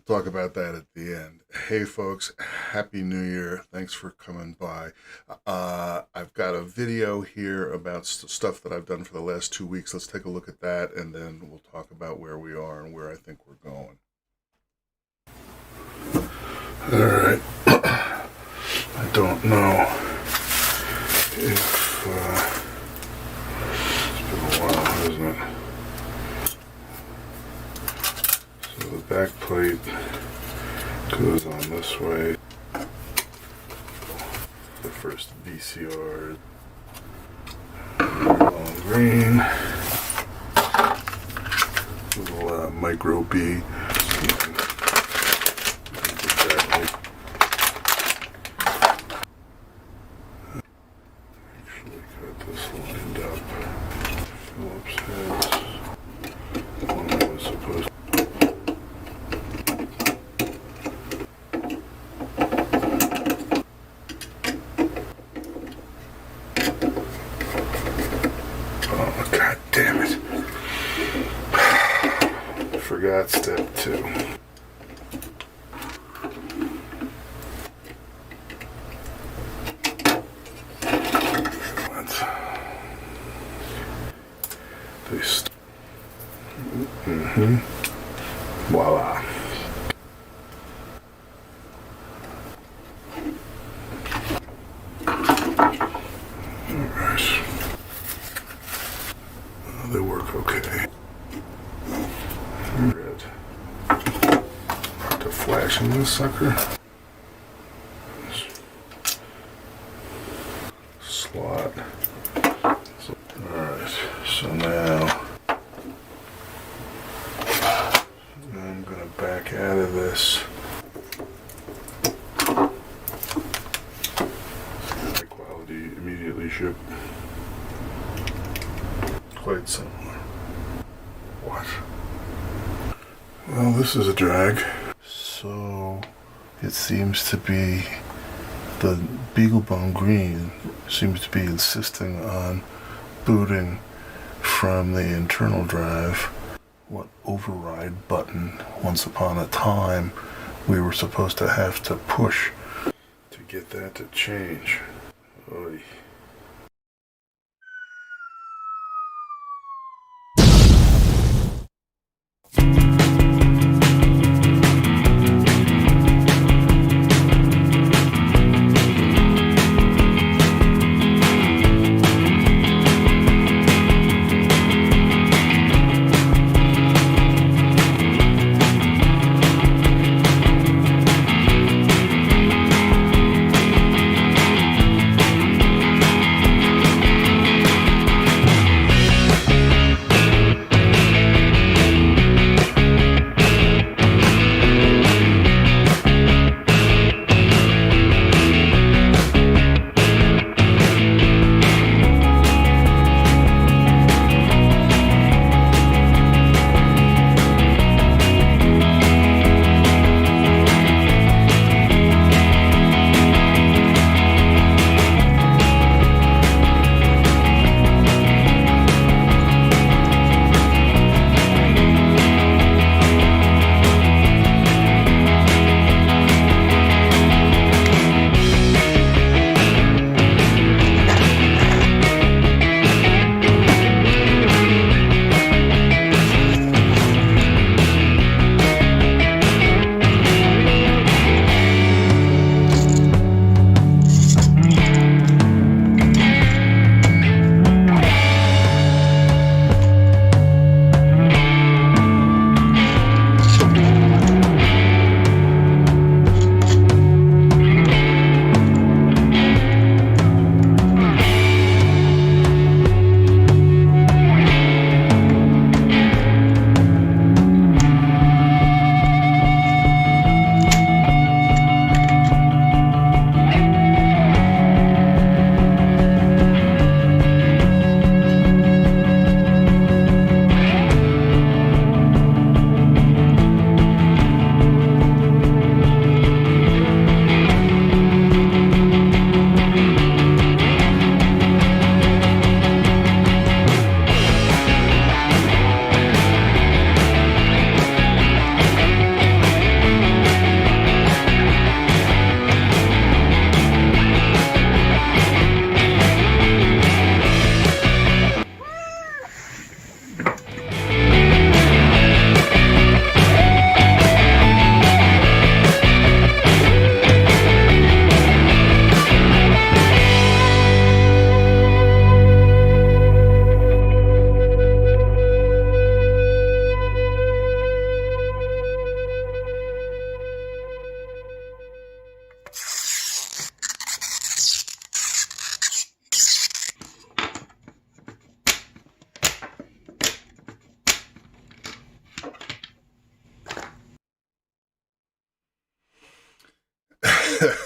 talk about that at the end. Hey folks, Happy New Year. Thanks for coming by. I've got a video here about stuff that I've done for the last 2 weeks. Let's take a look at that, and then we'll talk about where we are and where I think we're going. All right. I don't know if it's been a while, hasn't it? So the back plate goes on this way. The first VCR on green. Little micro B. Actually got this lined up. Phillips heads. One I was supposed to. Damn it. Forgot step 2. Voila. Alright. They work okay. Red. To flash in this sucker. Slot. Alright, so now I'm gonna back out of this. High quality, immediately shipped. Quite similar. What? Well, this is a drag. So it seems to be the BeagleBone Green seems to be insisting on booting from the internal drive. What override button once upon a time we were supposed to have to push to get that to change. Oy.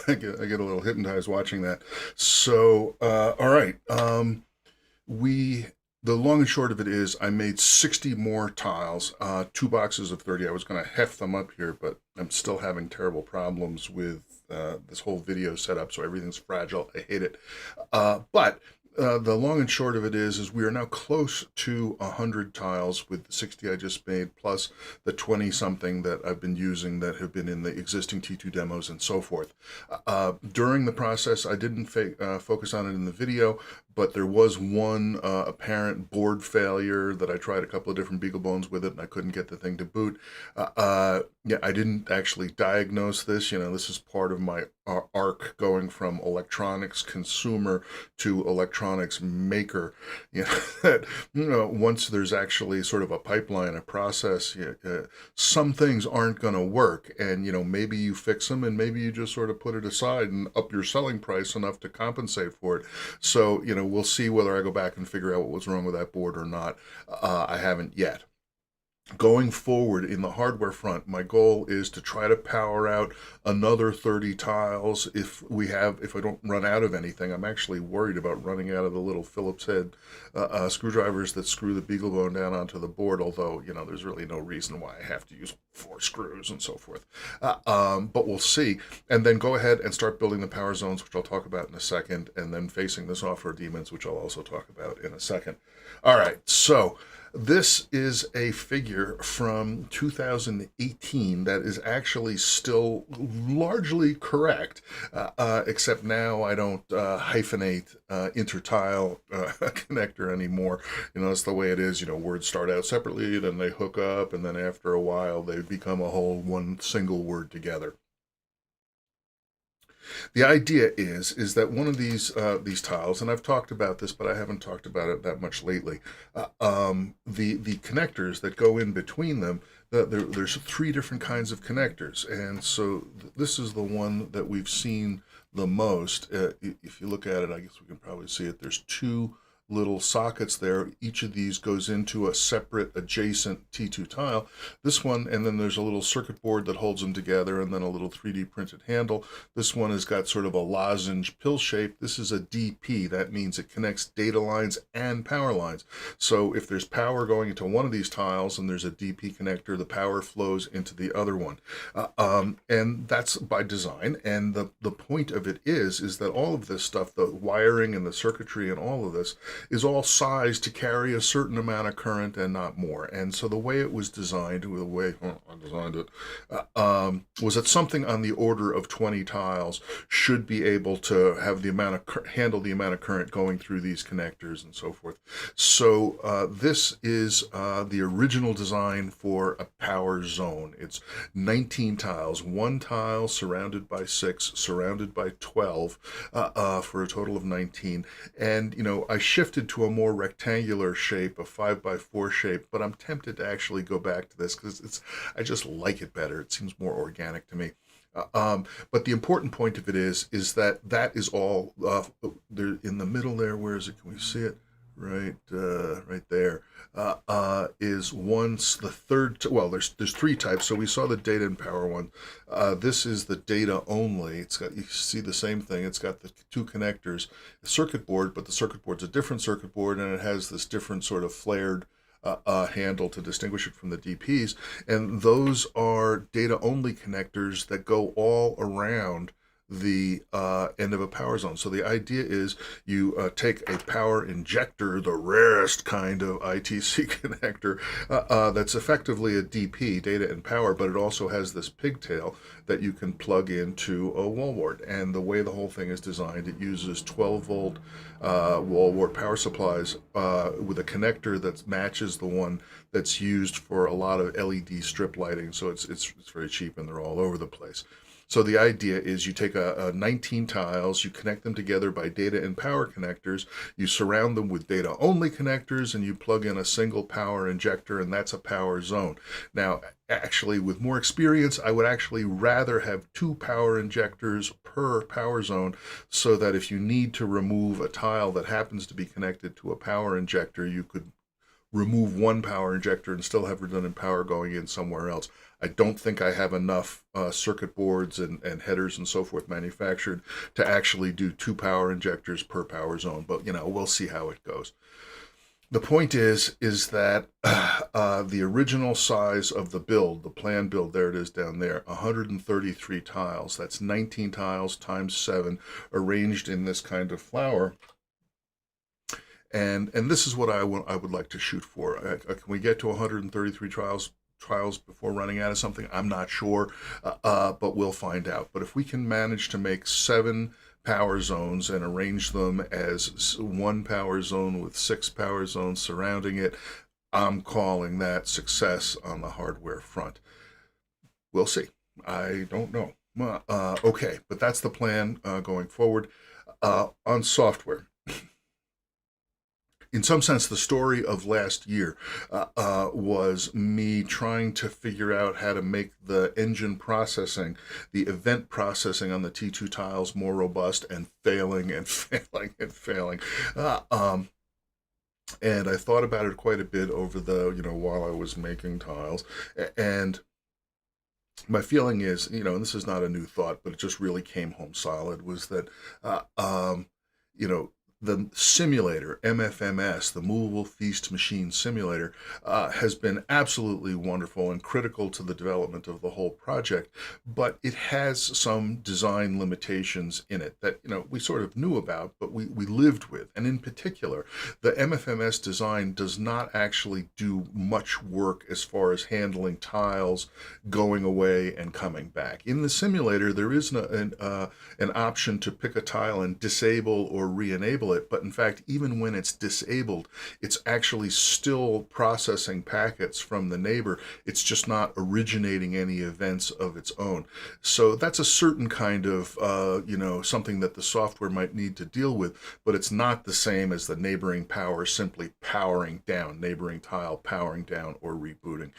I get a little hypnotized watching that. So, all right. We the long and short of it is I made 60 more tiles, 2 boxes of 30. I was going to heft them up here, but I'm still having terrible problems with this whole video setup, so everything's fragile. I hate it. But the long and short of it is we are now close to 100 tiles with the 60 I just made, plus the 20 something that I've been using that have been in the existing T2 demos and so forth. During the process, I didn't focus on it in the video, but there was one apparent board failure that I tried a couple of different BeagleBones with it, and I couldn't get the thing to boot. Yeah, I didn't actually diagnose this. This is part of my arc going from electronics consumer to electronics maker. That once there's actually sort of a pipeline, a process, some things aren't going to work, and maybe you fix them, and maybe you just sort of put it aside and up your selling price enough to compensate for it. So we'll see whether I go back and figure out what was wrong with that board or not. I haven't yet. Going forward in the hardware front, my goal is to try to power out another 30 tiles if I don't run out of anything. I'm actually worried about running out of the little Phillips head screwdrivers that screw the BeagleBone down onto the board, although, there's really no reason why I have to use 4 screws and so forth. But we'll see. And then go ahead and start building the power zones, which I'll talk about in a second, and then facing the software demons, which I'll also talk about in a second. All right, so this is a figure from 2018 that is actually still largely correct, except now I don't hyphenate intertile connector anymore. It's the way it is. Words start out separately, then they hook up, and then after a while they become a whole one single word together. The idea is that one of these tiles, and I've talked about this, but I haven't talked about it that much lately. The connectors that go in between them, there's 3 different kinds of connectors, and so this is the one that we've seen the most. If you look at it, I guess we can probably see it. There's 2 little sockets there. Each of these goes into a separate adjacent T2 tile. This one, and then there's a little circuit board that holds them together, and then a little 3D printed handle. This one has got sort of a lozenge pill shape. This is a DP. That means it connects data lines and power lines. So if there's power going into one of these tiles and there's a DP connector, the power flows into the other one. And that's by design. And the point of it is that all of this stuff, the wiring and the circuitry and all of this, is all sized to carry a certain amount of current and not more. And so the way it was designed, the way I designed it, was that something on the order of 20 tiles should be able to have the amount of handle the amount of current going through these connectors and so forth. So this is the original design for a power zone. It's 19 tiles, 1 tile surrounded by 6, surrounded by 12, for a total of 19. And I shifted to a more rectangular shape, a 5x4 shape, but I'm tempted to actually go back to this because I just like it better. It seems more organic to me. But the important point of it is that is all there in the middle there. Where is it? Can we see it? Right there. Is once the third, well, there's 3 types. So we saw the data and power one. This is the data only. It's got, you see the same thing. It's got the 2 connectors, the circuit board, but the circuit board's a different circuit board, and it has this different sort of flared handle to distinguish it from the DPs. And those are data only connectors that go all around the end of a power zone. So the idea is you take a power injector, the rarest kind of ITC connector, that's effectively a DP, data and power, but it also has this pigtail that you can plug into a wall wart. And the way the whole thing is designed, it uses 12-volt wall wart power supplies with a connector that matches the one that's used for a lot of LED strip lighting. So it's very cheap, and they're all over the place. So the idea is you take a 19 tiles, you connect them together by data and power connectors, you surround them with data only connectors, and you plug in a single power injector, and that's a power zone. Now, actually, with more experience, I would actually rather have 2 power injectors per power zone, so that if you need to remove a tile that happens to be connected to a power injector, you could remove one power injector and still have redundant power going in somewhere else. I don't think I have enough circuit boards and headers and so forth manufactured to actually do 2 power injectors per power zone, but we'll see how it goes. The point is that the original size of the build, the plan build, there it is down there, 133 tiles. That's 19 tiles times 7 arranged in this kind of flower. And this is what I would like to shoot for. Can we get to 133 trials before running out of something? I'm not sure, but we'll find out. But if we can manage to make 7 power zones and arrange them as 1 power zone with 6 power zones surrounding it, I'm calling that success on the hardware front. We'll see. I don't know. Okay, but that's the plan going forward. On software, in some sense, the story of last year was me trying to figure out how to make the engine processing, the event processing on the T2 tiles more robust, and failing and failing and failing. And I thought about it quite a bit over while I was making tiles. And my feeling is, and this is not a new thought, but it just really came home solid, was that, the simulator, MFMS, the Movable Feast Machine Simulator, has been absolutely wonderful and critical to the development of the whole project, but it has some design limitations in it that, we sort of knew about, but we lived with. And in particular, the MFMS design does not actually do much work as far as handling tiles going away and coming back. In the simulator, there is an option to pick a tile and disable or re-enable it, but in fact, even when it's disabled, it's actually still processing packets from the neighbor. It's just not originating any events of its own. So that's a certain kind of, something that the software might need to deal with, but it's not the same as the neighboring power simply powering down, neighboring tile powering down or rebooting.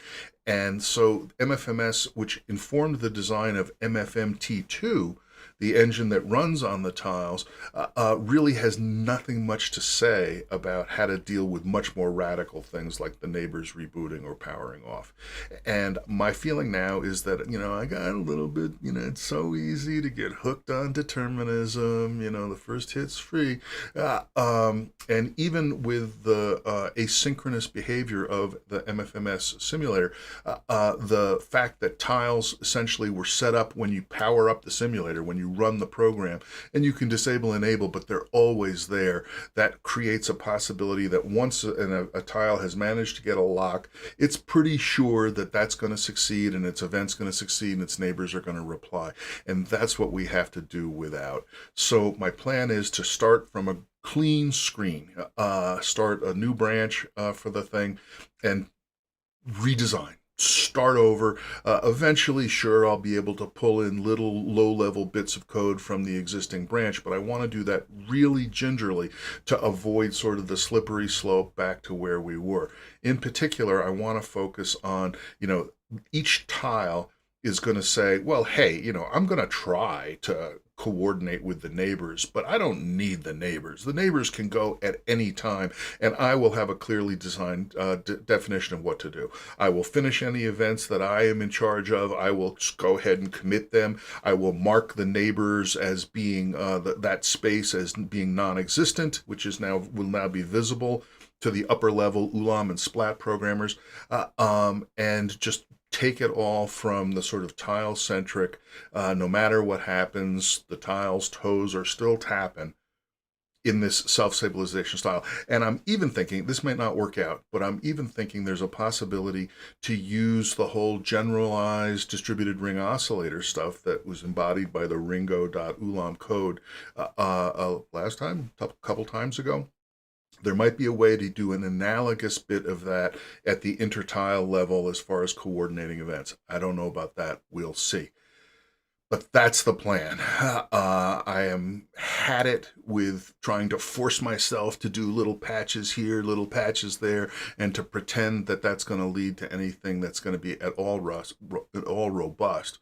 And so MFMS, which informed the design of MFM-T2, the engine that runs on the tiles, really has nothing much to say about how to deal with much more radical things like the neighbors rebooting or powering off. And my feeling now is that, I got a little bit, it's so easy to get hooked on determinism, the first hit's free. And even with the asynchronous behavior of the MFMS simulator, the fact that tiles essentially were set up when you power up the simulator, when you run the program, and you can disable and enable, but they're always there. That creates a possibility that once a tile has managed to get a lock, it's pretty sure that that's going to succeed and its event's going to succeed and its neighbors are going to reply. And that's what we have to do without. So my plan is to start from a clean screen, start a new branch for the thing, and redesign. Start over. Eventually, sure, I'll be able to pull in little low-level bits of code from the existing branch, but I want to do that really gingerly to avoid sort of the slippery slope back to where we were. In particular, I want to focus on, each tile is going to say, well, hey, I'm going to try to coordinate with the neighbors, but I don't need the neighbors. The neighbors can go at any time, and I will have a clearly designed definition of what to do. I will finish any events that I am in charge of. I will go ahead and commit them. I will mark the neighbors as being that space as being non-existent, which will now be visible to the upper level Ulam and Splat programmers, and just take it all from the sort of tile-centric, no matter what happens, the tile's toes are still tapping in this self-stabilization style. And I'm even thinking, this might not work out, but I'm even thinking there's a possibility to use the whole generalized distributed ring oscillator stuff that was embodied by the ringo.ulam code last time, a couple times ago. There might be a way to do an analogous bit of that at the intertile level as far as coordinating events. I don't know about that. We'll see. But that's the plan. I am had it with trying to force myself to do little patches here, little patches there, and to pretend that that's going to lead to anything that's going to be at all robust.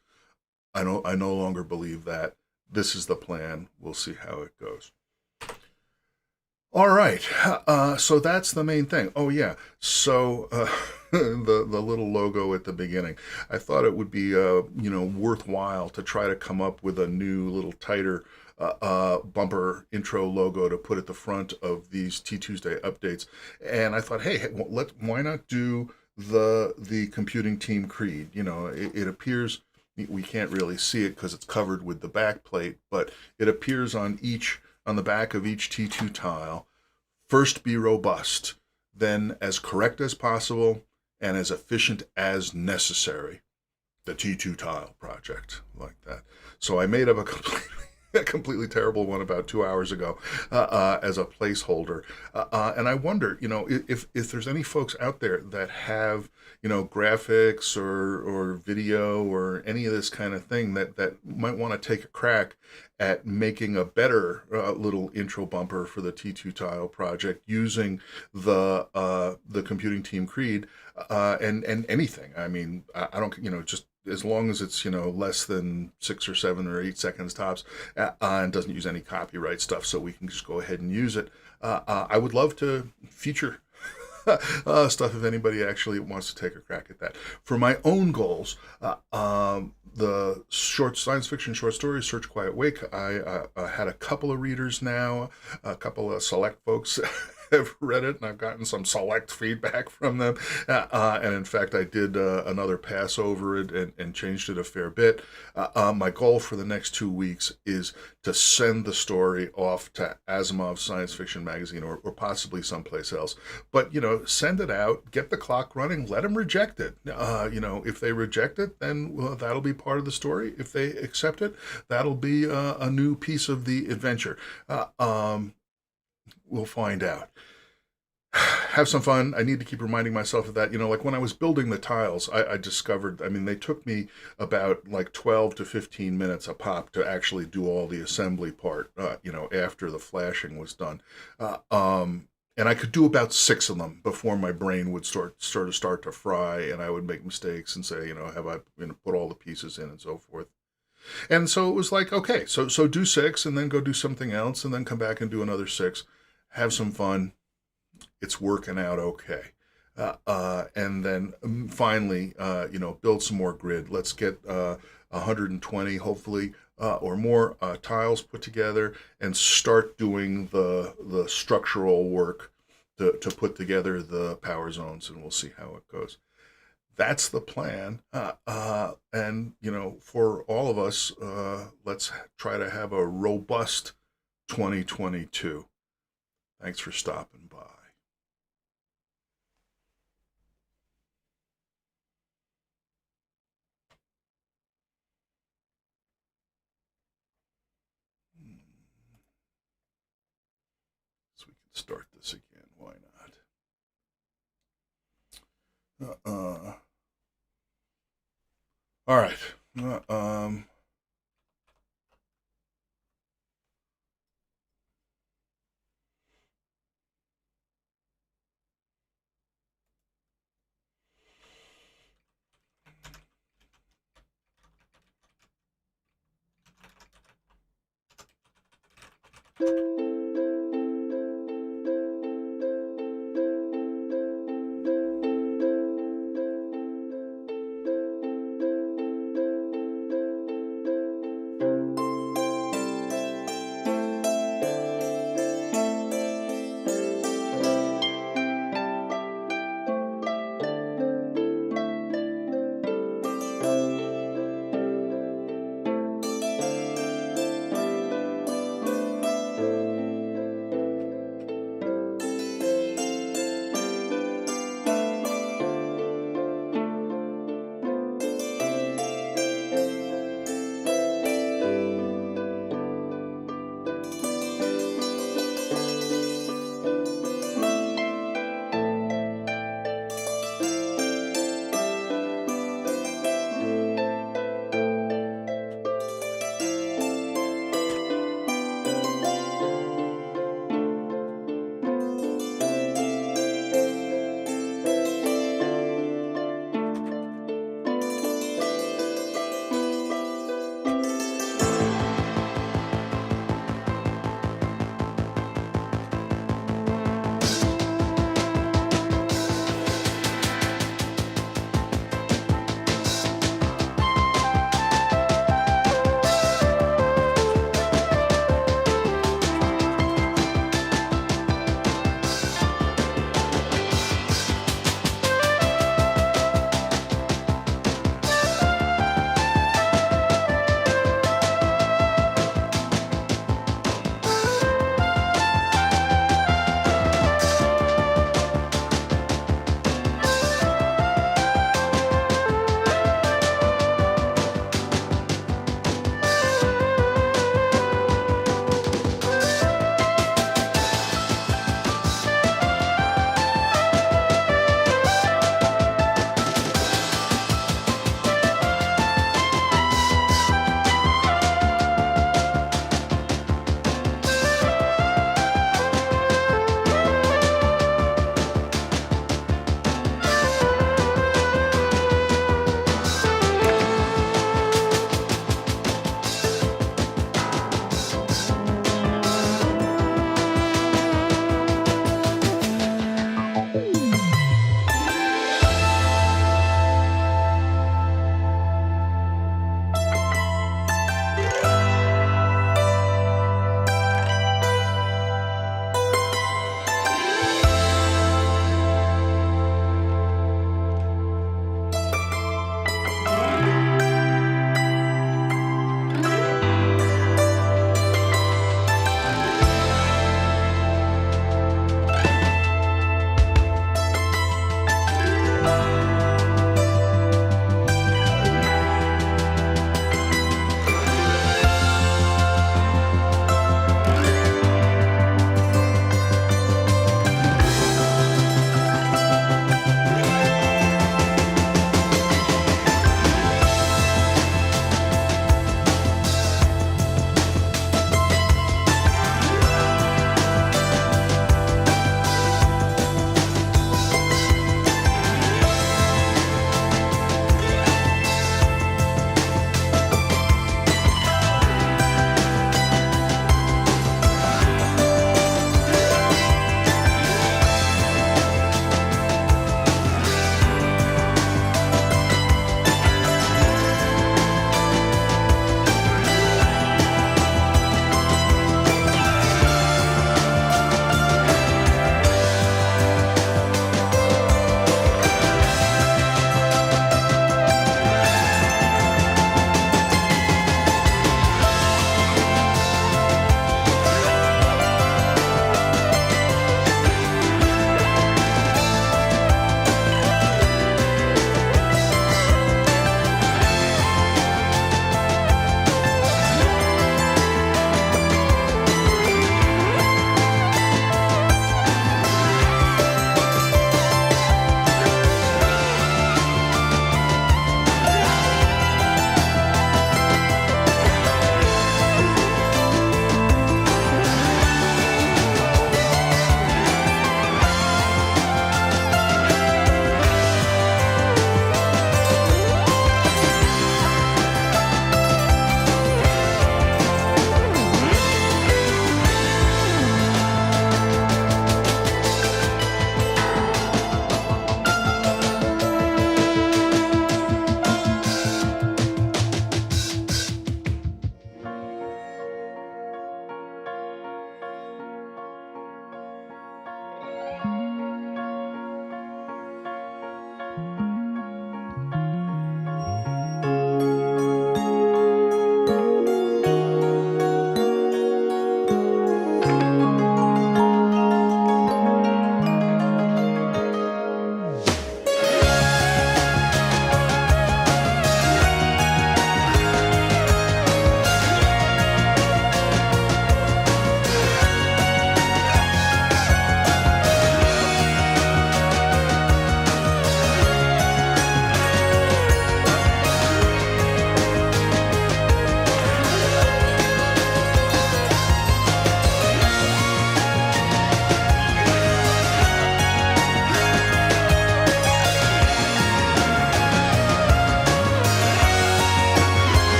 I no longer believe that. This is the plan. We'll see how it goes. All right. So that's the main thing. Oh yeah. So the little logo at the beginning. I thought it would be worthwhile to try to come up with a new little tighter bumper intro logo to put at the front of these T2sday updates. And I thought, hey, why not do the computing team creed? It appears we can't really see it because it's covered with the back plate, but it appears on the back of each T2 tile. First, be robust, then as correct as possible and as efficient as necessary. The T2 tile project, like that. So I made up a completely terrible one about 2 hours ago as a placeholder. And I wonder, if there's any folks out there that have, graphics or video or any of this kind of thing that might want to take a crack at making a better little intro bumper for the T2 tile project using the computing team creed and anything. I mean, I don't, just as long as it's less than 6 or 7 or 8 seconds tops, and doesn't use any copyright stuff, so we can just go ahead and use it. I would love to feature stuff if anybody actually wants to take a crack at that. For my own goals, the short science fiction short stories, Search Quiet Wake, I had a couple of readers now, a couple of select folks have read it, and I've gotten some select feedback from them. And in fact, I did another pass over it and changed it a fair bit. My goal for the next 2 weeks is to send the story off to Asimov's Science Fiction Magazine or possibly someplace else. But, send it out, get the clock running, let them reject it. If they reject it, then that'll be part of the story. If they accept it, that'll be a new piece of the adventure. We'll find out. Have some fun. I need to keep reminding myself of that. Like when I was building the tiles, I discovered, they took me about like 12 to 15 minutes a pop to actually do all the assembly part, after the flashing was done. And I could do about 6 of them before my brain would start to fry, and I would make mistakes and say, have I put all the pieces in and so forth. And so it was like, okay, so do 6 and then go do something else and then come back and do another 6. Have some fun. It's working out okay. And then finally, build some more grid. Let's get 120, hopefully, or more tiles put together and start doing the structural work to put together the power zones, and we'll see how it goes. That's the plan. And, for all of us, let's try to have a robust 2022. Thanks for stopping by. So we can start this again. Why not? All right.